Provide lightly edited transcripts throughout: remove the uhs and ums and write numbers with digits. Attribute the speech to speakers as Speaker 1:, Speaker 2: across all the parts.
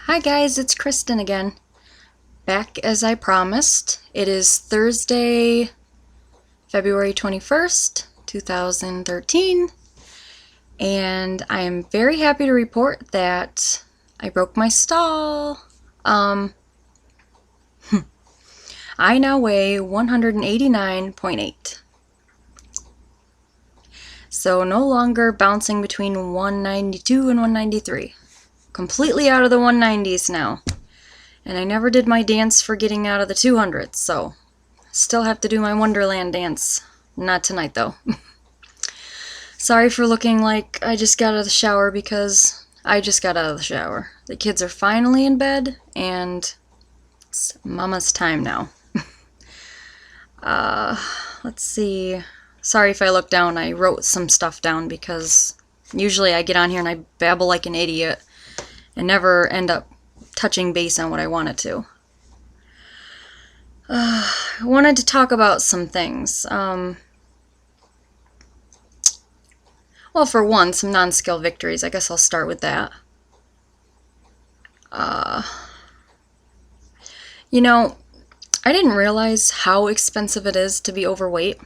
Speaker 1: Hi guys, it's Kristen again. Back as I promised. It is Thursday, February 21st, 2013, and I am very happy to report that I broke my stall. I now weigh 189.8. So no longer bouncing between 192 and 193. Completely out of the 190s now. And I never did my dance for getting out of the 200s, so still have to do my Wonderland dance. Not tonight, though. Sorry for looking like I just got out of the shower, because I just got out of the shower. The kids are finally in bed, and it's mama's time now. Let's see. Sorry if I look down. I wrote some stuff down because usually I get on here and I babble like an idiot and never end up touching base on what I wanted to. I wanted to talk about some things. Well, for one, some non-skill victories. I guess I'll start with that. You know, I didn't realize how expensive it is to be overweight.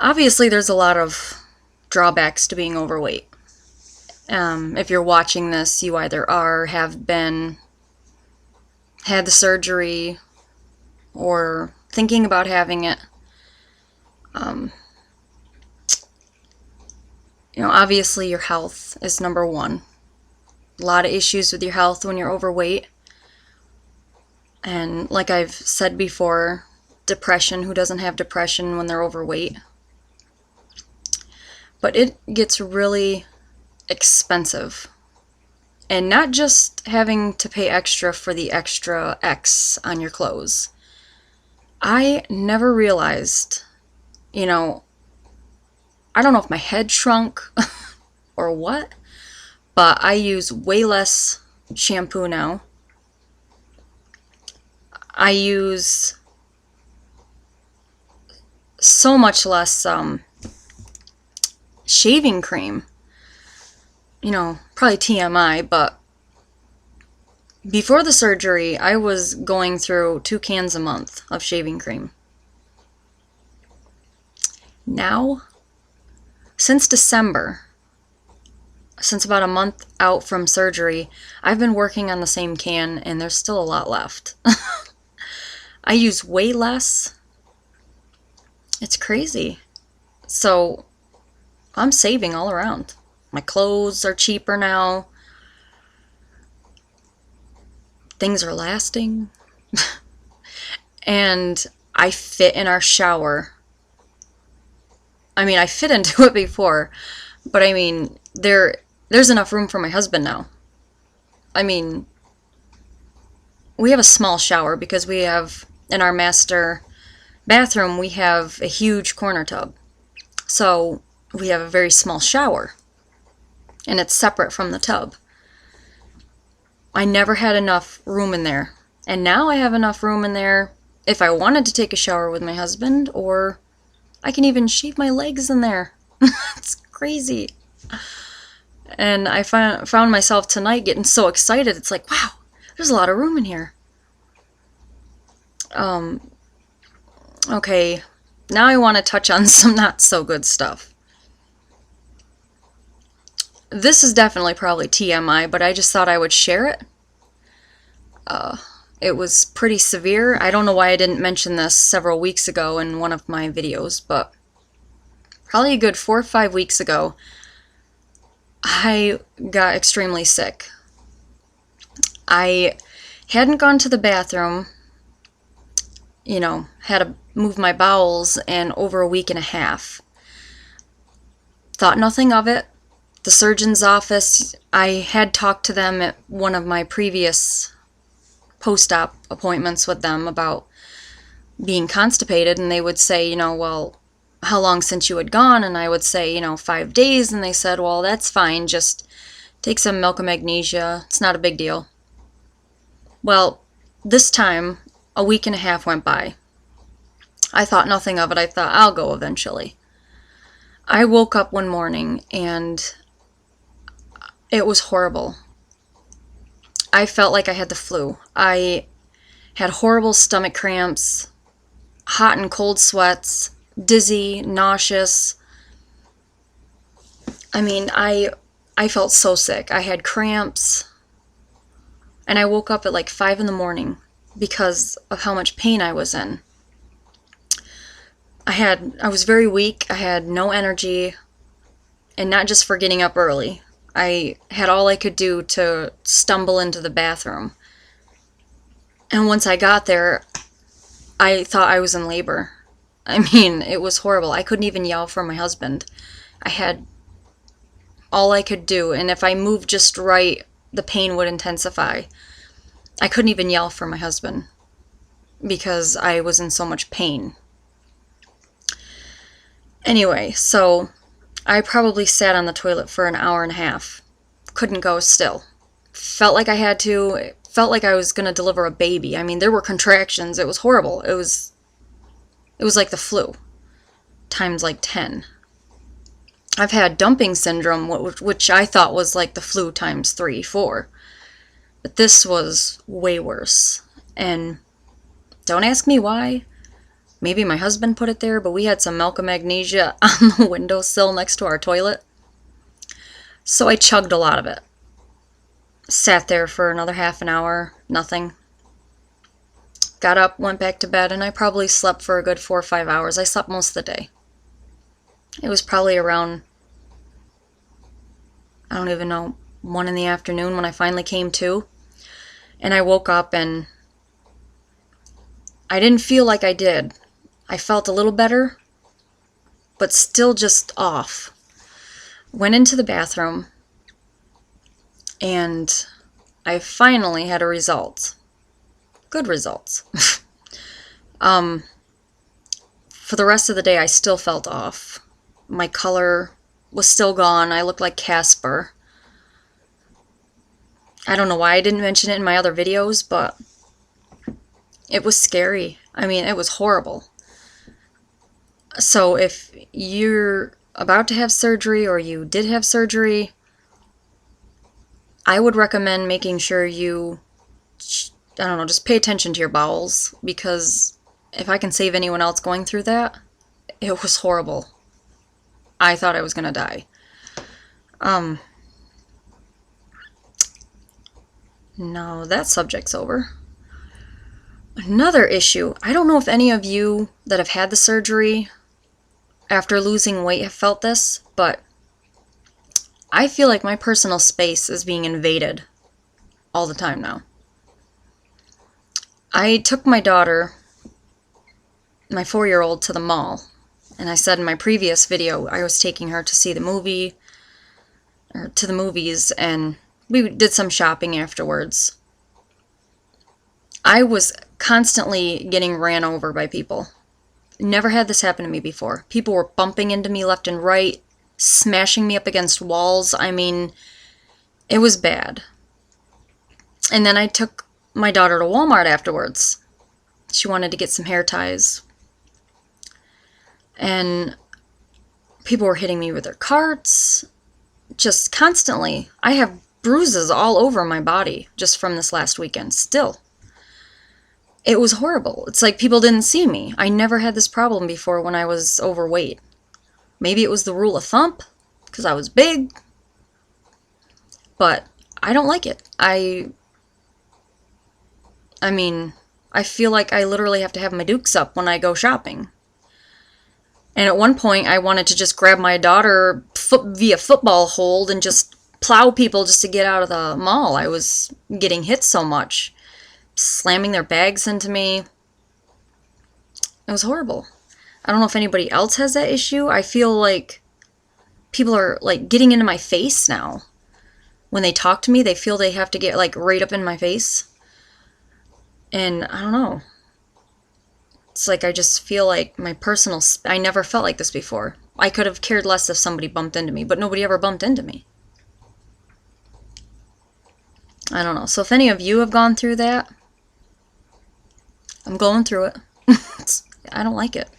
Speaker 1: Obviously, there's a lot of drawbacks to being overweight. If you're watching this, you either are, have been, had the surgery, or thinking about having it. Obviously your health is number one. A lot of issues with your health when you're overweight. And like I've said before, depression. Who doesn't have depression when they're overweight? But it gets really expensive. And not just having to pay extra for the extra X on your clothes. I never realized, I don't know if my head shrunk or what, but I use way less shampoo now. I use so much less shaving cream. Probably TMI, but before the surgery, I was going through 2 cans a month of shaving cream. Now, since December, since about a month out from surgery, I've been working on the same can, and there's still a lot left. I use way less. It's crazy. So, I'm saving all around. My clothes are cheaper now. Things are lasting. And I fit in our shower. I fit into it before, but there's enough room for my husband now. We have a small shower because we have, in our master bathroom, we have a huge corner tub. So we have a very small shower, and it's separate from the tub. I never had enough room in there, and now I have enough room in there if I wanted to take a shower with my husband, or I can even shave my legs in there. It's crazy. And I found myself tonight getting so excited. It's like, wow, there's a lot of room in here. Okay, now I want to touch on some not so good stuff. This is definitely probably TMI, but I just thought I would share it. It was pretty severe. I don't know why I didn't mention this several weeks ago in one of my videos, but probably a good 4 or 5 weeks ago, I got extremely sick. I hadn't gone to the bathroom, had to move my bowels in over a week and a half. Thought nothing of it. The surgeon's office, I had talked to them at one of my previous post-op appointments with them about being constipated, and they would say, well, how long since you had gone? And I would say, 5 days, and they said, well, that's fine, just take some milk and magnesia, it's not a big deal. Well, this time, a week and a half went by. I thought nothing of it. I thought, I'll go eventually. I woke up one morning, and it was horrible. I felt like I had the flu. I had horrible stomach cramps, hot and cold sweats, dizzy, nauseous. I mean, I felt so sick. I had cramps, and I woke up at like 5 in the morning because of how much pain I was in. I was very weak. I had no energy, and not just for getting up early. I had all I could do to stumble into the bathroom. And once I got there, I thought I was in labor. I mean, it was horrible. I couldn't even yell for my husband. I had all I could do, and if I moved just right, the pain would intensify. I couldn't even yell for my husband because I was in so much pain. Anyway, so I probably sat on the toilet for an hour and a half. Couldn't go still. Felt like I had to. It felt like I was going to deliver a baby. I mean, there were contractions. It was horrible. It was like the flu, times like 10. I've had dumping syndrome, which I thought was like the flu times 3, 4. But this was way worse. And don't ask me why. Maybe my husband put it there, but we had some milk and magnesia on the windowsill next to our toilet. So I chugged a lot of it. Sat there for another half an hour, nothing. Got up, went back to bed, and I probably slept for a good 4 or 5 hours. I slept most of the day. It was probably around, I don't even know, 1 in the afternoon when I finally came to. And I woke up and I didn't feel like I did. I felt a little better, but still just off. Went into the bathroom, and I finally had a result. Good results. For the rest of the day, I still felt off. My color was still gone. I looked like Casper. I don't know why I didn't mention it in my other videos, but it was scary. I mean, it was horrible. So if you're about to have surgery or you did have surgery, I would recommend making sure you, I don't know, just pay attention to your bowels, because if I can save anyone else going through that, it was horrible. I thought I was going to die. No, that subject's over. Another issue, I don't know if any of you that have had the surgery after losing weight have felt this, but I feel like my personal space is being invaded all the time now. I took my daughter, my 4-year-old, to the mall, and I said in my previous video I was taking her to see the movie, or to the movies, and we did some shopping afterwards. I was constantly getting ran over by people. Never had this happen to me before. People were bumping into me left and right, smashing me up against walls. I mean, it was bad. And then I took my daughter to Walmart afterwards. She wanted to get some hair ties. And people were hitting me with their carts, just constantly. I have bruises all over my body just from this last weekend, still. It was horrible. It's like people didn't see me. I never had this problem before when I was overweight. Maybe it was the rule of thumb, because I was big. But I don't like it. I mean, I feel like I literally have to have my dukes up when I go shopping. And at one point, I wanted to just grab my daughter via football hold and just plow people just to get out of the mall. I was getting hit so much. Slamming their bags into me. It was horrible. I don't know if anybody else has that issue. I feel like people are like getting into my face now. When they talk to me, they feel they have to get like right up in my face. And I don't know. It's like I just feel like my personal... I never felt like this before. I could have cared less if somebody bumped into me, but nobody ever bumped into me. I don't know. So if any of you have gone through that, I'm going through it. I don't like it.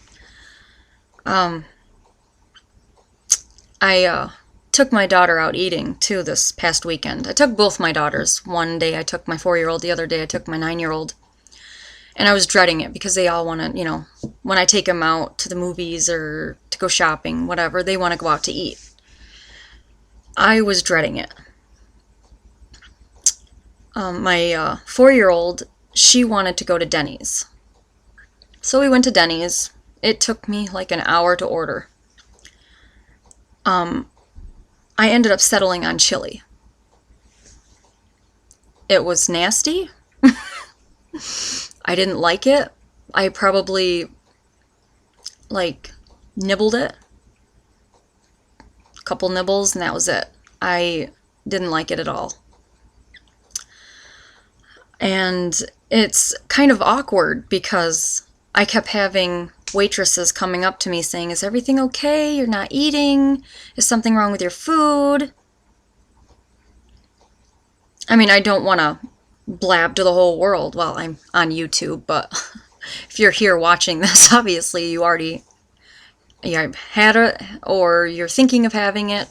Speaker 1: took my daughter out eating too this past weekend. I took both my daughters. One day I took my 4-year-old, the other day I took my 9-year-old. And I was dreading it because they all want to, you know, when I take them out to the movies or to go shopping, whatever, they want to go out to eat. I was dreading it. My 4-year-old, she wanted to go to Denny's. So we went to Denny's. It took me like an hour to order. I ended up settling on chili. It was nasty. I didn't like it. I probably, like, nibbled it. A couple nibbles, and that was it. I didn't like it at all. And it's kind of awkward because I kept having waitresses coming up to me saying, "Is everything okay? You're not eating? Is something wrong with your food?" I mean, I don't want to blab to the whole world while I'm on YouTube, but if you're here watching this, obviously you already had it or you're thinking of having it.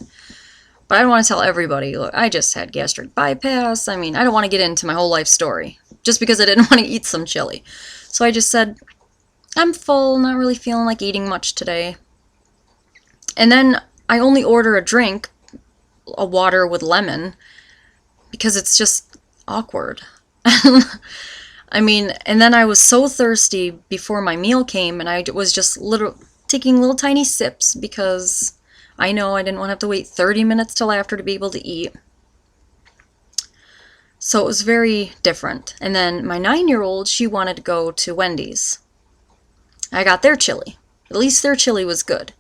Speaker 1: But I don't want to tell everybody, look, I just had gastric bypass. I mean, I don't want to get into my whole life story just because I didn't want to eat some chili. So I just said, I'm full, not really feeling like eating much today. And then I only order a drink, a water with lemon, because it's just awkward. I mean, and then I was so thirsty before my meal came, and I was just taking little tiny sips because I know I didn't want to have to wait 30 minutes till after to be able to eat. So it was very different. And then my 9-year-old, she wanted to go to Wendy's. I got their chili. At least their chili was good.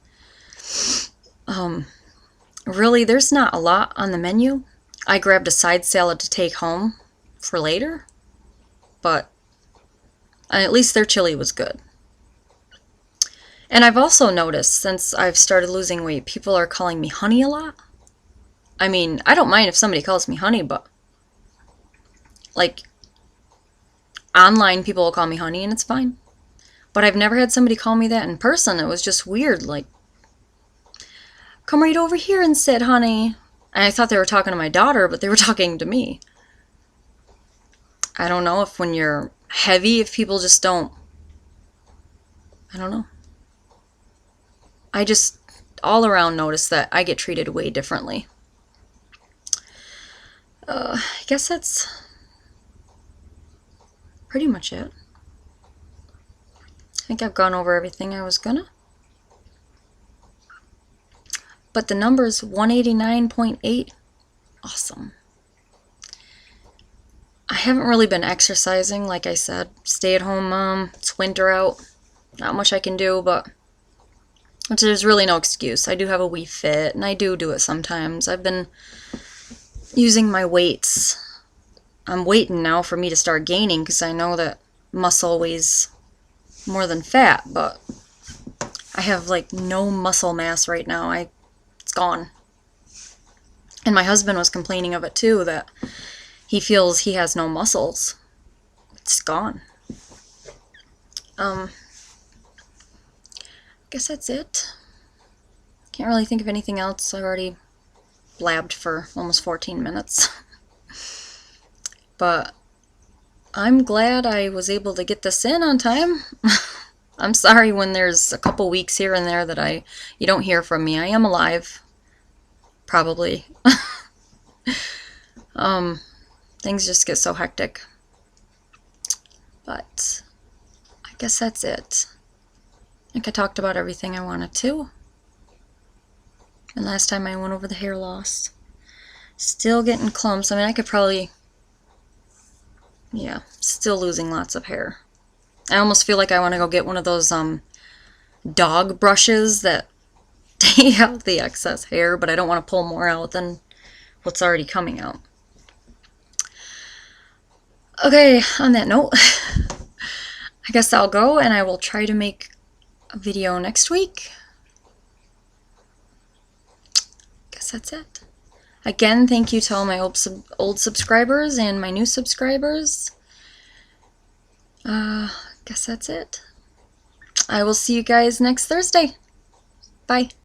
Speaker 1: Really, there's not a lot on the menu. I grabbed a side salad to take home for later, but at least their chili was good. And I've also noticed since I've started losing weight, people are calling me honey a lot. I mean, I don't mind if somebody calls me honey, but like online people will call me honey and it's fine. But I've never had somebody call me that in person. It was just weird, like, come right over here and sit, honey. And I thought they were talking to my daughter, but they were talking to me. I don't know if when you're heavy, if people just don't, I don't know. I just all around notice that I get treated way differently. I guess that's pretty much it. I think I've gone over everything I was gonna. But the number's 189.8. Awesome. I haven't really been exercising, like I said. Stay-at-home mom. It's winter out. Not much I can do, but there's really no excuse. I do have a Wii Fit, and I do it sometimes. I've been using my weights. I'm waiting now for me to start gaining because I know that muscle weighs more than fat, but I have like no muscle mass right now. It's gone. And my husband was complaining of it too, that he feels he has no muscles. It's gone. Guess that's it. Can't really think of anything else. I already blabbed for almost 14 minutes. But I'm glad I was able to get this in on time. I'm sorry when there's a couple weeks here and there that you don't hear from me. I am alive. Probably. Things just get so hectic. But I guess that's it. I think I talked about everything I wanted to. And last time I went over the hair loss. Still getting clumps. I mean, I could probably... Yeah, still losing lots of hair. I almost feel like I want to go get one of those dog brushes that take out the excess hair, but I don't want to pull more out than what's already coming out. Okay, on that note, I guess I'll go and I will try to make a video next week. Guess that's it. Again, thank you to all my old subscribers and my new subscribers. Guess that's it. I will see you guys next Thursday. Bye.